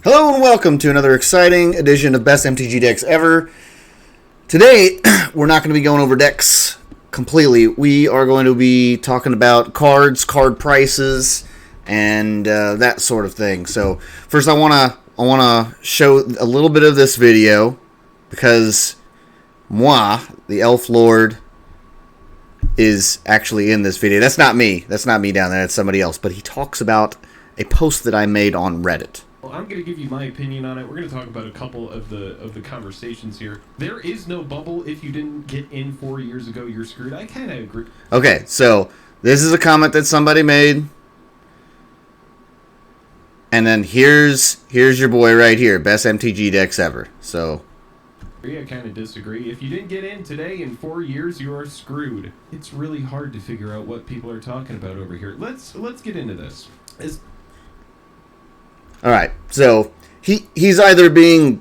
Hello and welcome to another exciting edition of Best MTG Decks Ever. Today, we're not going to be going over decks completely. We are going to be talking about cards, card prices, and that sort of thing. So, first I want to show a little bit of this video because moi, the Elf Lord, is actually in this video. That's not me. That's not me down there. That's somebody else. But he talks about a post that I made on Reddit. Well, I'm going to give you my opinion on it. We're going to talk about a couple of the conversations here. There is no bubble. If you didn't get in 4 years ago, you're screwed. I kind of agree. Okay, so this is a comment that somebody made. And then here's your boy right here, best MTG decks ever. So I kind of disagree. If you didn't get in today in 4 years, you are screwed. It's really hard to figure out what people are talking about over here. Let's get into this. All right, so he's either being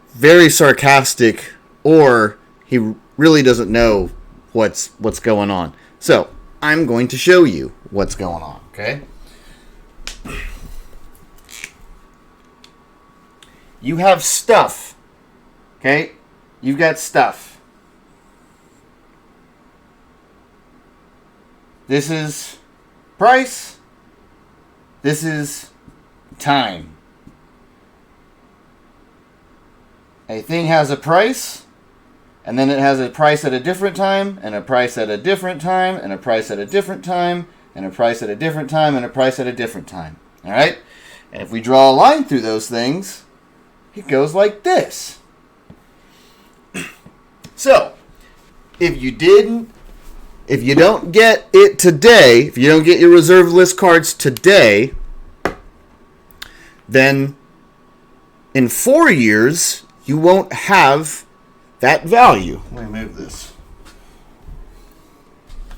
very sarcastic or he really doesn't know what's going on. So I'm going to show you what's going on, okay? You have stuff, okay? You've got stuff. This is price. This is time. A thing has a price, and then it has a price at a different time, and a price at a different time, and a price at a different time, and a price at a different time, and a price at a different time. All right? And if we draw a line through those things, it goes like this. So, if you don't get it today, if you don't get your reserve list cards today, then in 4 years, you won't have that value. Let me move this.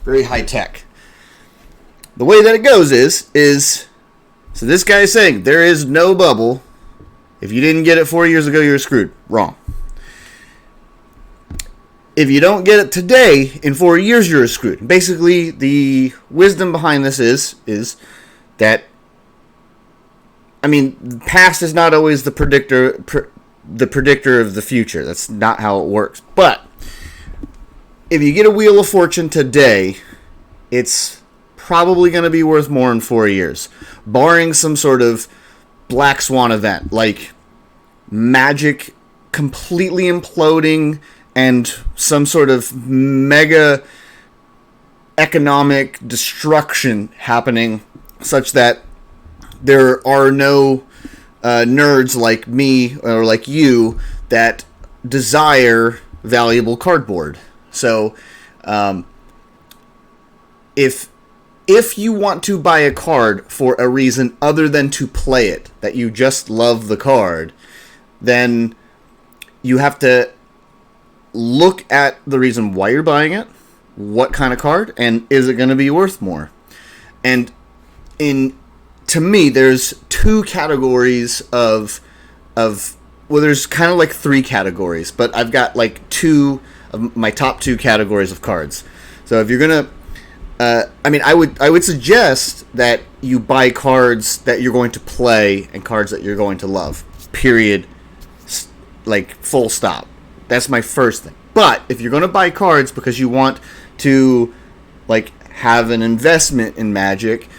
Very high tech. The way that it goes is so this guy is saying there is no bubble. If you didn't get it 4 years ago, you're screwed. Wrong. If you don't get it today, in 4 years, you're screwed. Basically, the wisdom behind this is that, I mean, the past is not always the predictor of the future. That's not how it works. But if you get a Wheel of Fortune today, it's probably going to be worth more in 4 years, barring some sort of black swan event like Magic completely imploding and some sort of mega economic destruction happening such that there are no nerds like me or like you that desire valuable cardboard. So if you want to buy a card for a reason other than to play it, that you just love the card, then you have to look at the reason why you're buying it, what kind of card, and is it going to be worth more. And to me, there's two categories of well, there's kind of like three categories, but I've got like two of my top two categories of cards. So if you're gonna, I would suggest that you buy cards that you're going to play and cards that you're going to love. Period. Like full stop. That's my first thing. But if you're going to buy cards because you want to like have an investment in Magic,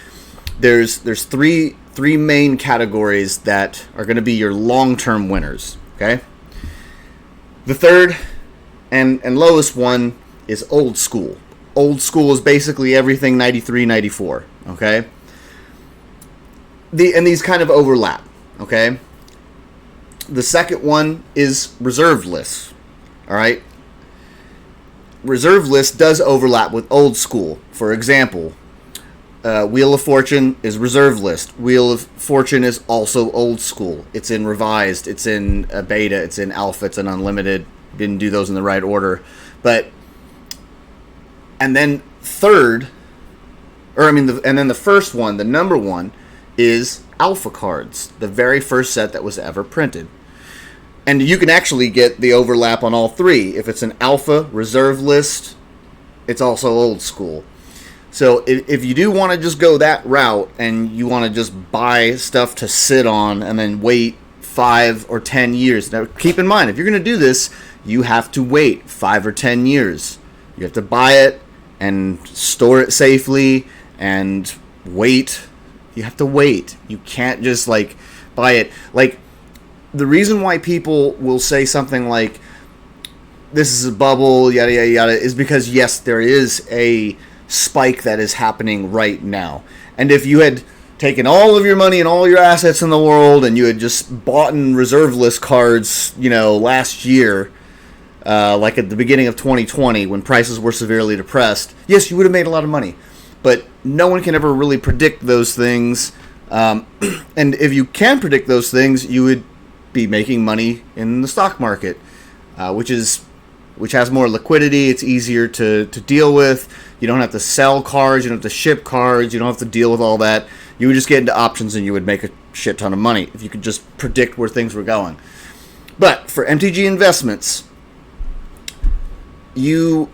there's three main categories that are going to be your long-term winners, okay? The third and lowest one is old school. Old school is basically everything 93, 94, okay? And these kind of overlap, okay? The second one is reserve lists, all right? Reserve list does overlap with old school. For example, Wheel of Fortune is reserve list. Wheel of Fortune is also old school. It's in revised, it's in a beta, it's in alpha, it's in unlimited. Didn't do those in the right order. And then the first one, the number one, is alpha cards, the very first set that was ever printed. And you can actually get the overlap on all three. If it's an alpha reserve list, it's also old school. So if you do want to just go that route and you want to just buy stuff to sit on and then wait 5 or 10 years. Now, keep in mind, if you're going to do this, you have to wait 5 or 10 years. You have to buy it and store it safely and wait. You have to wait. You can't just, like, buy it. Like, the reason why people will say something like, this is a bubble, yada, yada, yada, is because, yes, there is a spike that is happening right now. And if you had taken all of your money and all your assets in the world and you had just bought in reserve list cards, last year, like at the beginning of 2020 when prices were severely depressed, yes, you would have made a lot of money. But no one can ever really predict those things. And if you can predict those things, you would be making money in the stock market, which has more liquidity. It's easier to deal with. You don't have to sell cards. You don't have to ship cards. You don't have to deal with all that. You would just get into options and you would make a shit ton of money if you could just predict where things were going. But for MTG investments, I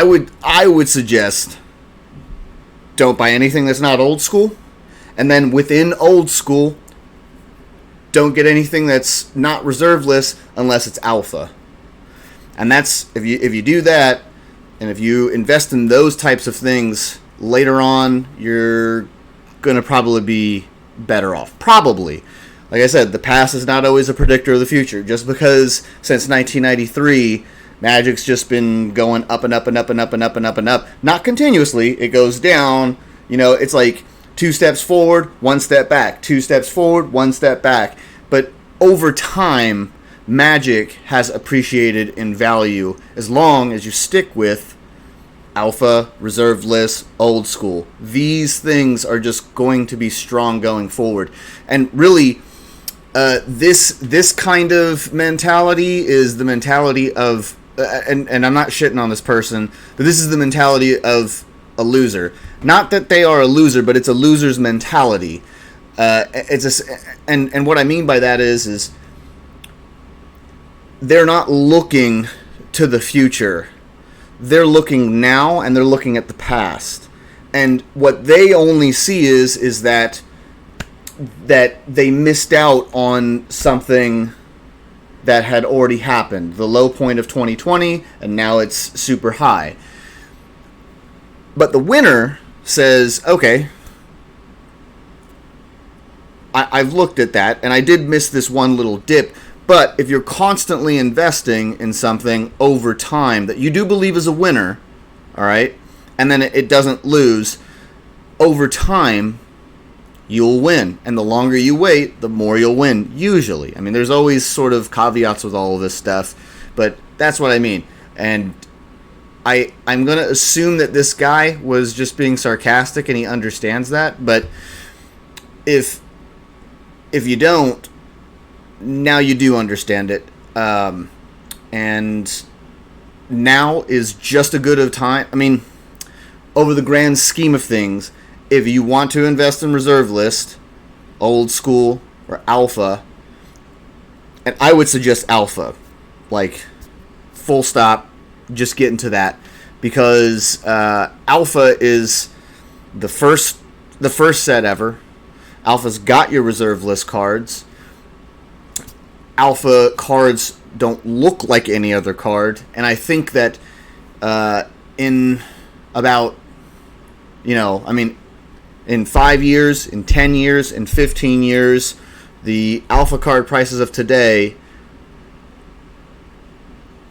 would suggest don't buy anything that's not old school. And then within old school, don't get anything that's not reserve list unless it's alpha. And that's if you do that, and if you invest in those types of things later on, you're gonna probably be better off. Probably. Like I said, the past is not always a predictor of the future. Just because since 1993, Magic's just been going up and up and up and up and up and up and up. Not continuously. It goes down. It's like 2 steps forward, 1 step back. 2 steps forward, 1 step back. But over time, Magic has appreciated in value as long as you stick with alpha, reserve list, old school. These things are just going to be strong going forward. And really, this kind of mentality is the mentality of, and I'm not shitting on this person, but this is the mentality of a loser. Not that they are a loser, but it's a loser's mentality. And what I mean by that is they're not looking to the future. They're looking now and they're looking at the past. And what they only see is that they missed out on something that had already happened. The low point of 2020, and now it's super high. But the winner says, okay, I've looked at that, and I did miss this one little dip. But if you're constantly investing in something over time that you do believe is a winner, all right, and then it doesn't lose, over time, you'll win. And the longer you wait, the more you'll win, usually. I mean, there's always sort of caveats with all of this stuff, but that's what I mean. And I'm going to assume that this guy was just being sarcastic and he understands that, but if you don't, now you do understand it, and now is just a good of time. I mean, over the grand scheme of things, if you want to invest in reserve list, old school, or alpha, and I would suggest alpha, like, full stop, just get into that, because alpha is the first set ever. Alpha's got your reserve list cards. Alpha cards don't look like any other card, and I think that in about, in 5 years, in 10 years, in 15 years, the alpha card prices of today,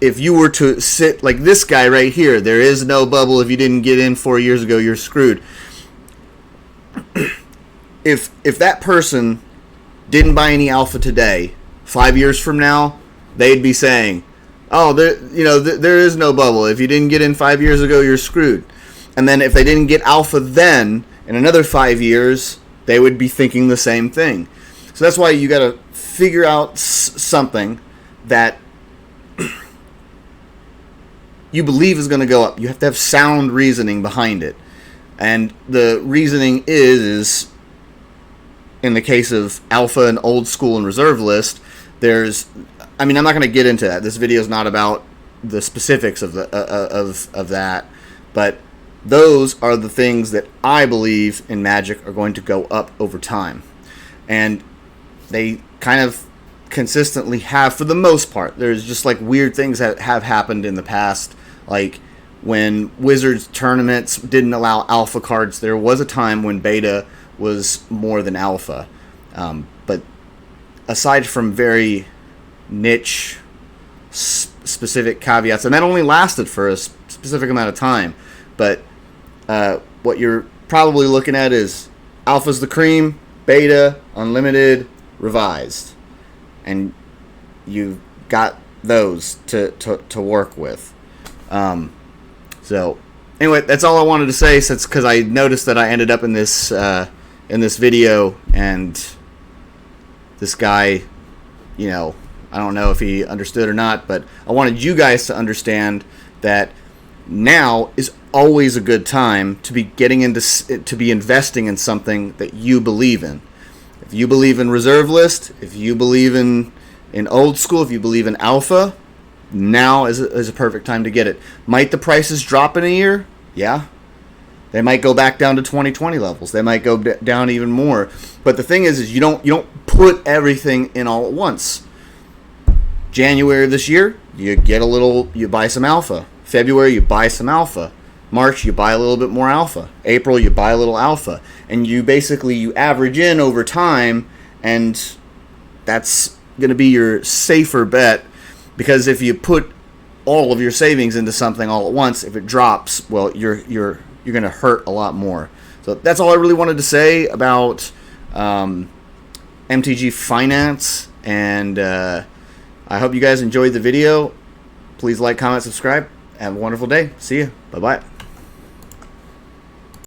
if you were to sit like this guy right here, there is no bubble. If you didn't get in 4 years ago, you're screwed. If that person didn't buy any alpha today, 5 years from now, they'd be saying, "Oh, there is no bubble. If you didn't get in 5 years ago, you're screwed." And then if they didn't get alpha then, in another 5 years, they would be thinking the same thing. So that's why you got to figure out something that you believe is going to go up. You have to have sound reasoning behind it. And the reasoning is in the case of alpha and old school and reserve list, I'm not going to get into that. This video is not about the specifics of that, but those are the things that I believe in Magic are going to go up over time. And they kind of consistently have, for the most part. There's just like weird things that have happened in the past, like when Wizards tournaments didn't allow alpha cards. There was a time when beta was more than alpha, but aside from very niche specific caveats, and that only lasted for a specific amount of time, but what you're probably looking at is alpha's the cream, beta, unlimited, revised, and you've got those to work with. So anyway, that's all I wanted to say, since because I noticed that I ended up in this video, and this guy, you know, I don't know if he understood or not, but I wanted you guys to understand that now is always a good time to be getting into, to be investing in something that you believe in. If you believe in reserve list, if you believe in old school, if you believe in alpha, now is a perfect time to get it. Might the prices drop in a year? Yeah. They might go back down to 2020 levels. They might go down even more. But the thing is you don't put everything in all at once. January of this year, you buy some alpha. February, you buy some alpha. March, you buy a little bit more alpha. April, you buy a little alpha. And you average in over time, and that's going to be your safer bet, because if you put all of your savings into something all at once, if it drops, well, you're going to hurt a lot more. So that's all I really wanted to say about MTG Finance, and I hope you guys enjoyed the video. Please like, comment, subscribe. Have a wonderful day. See you. Bye-bye.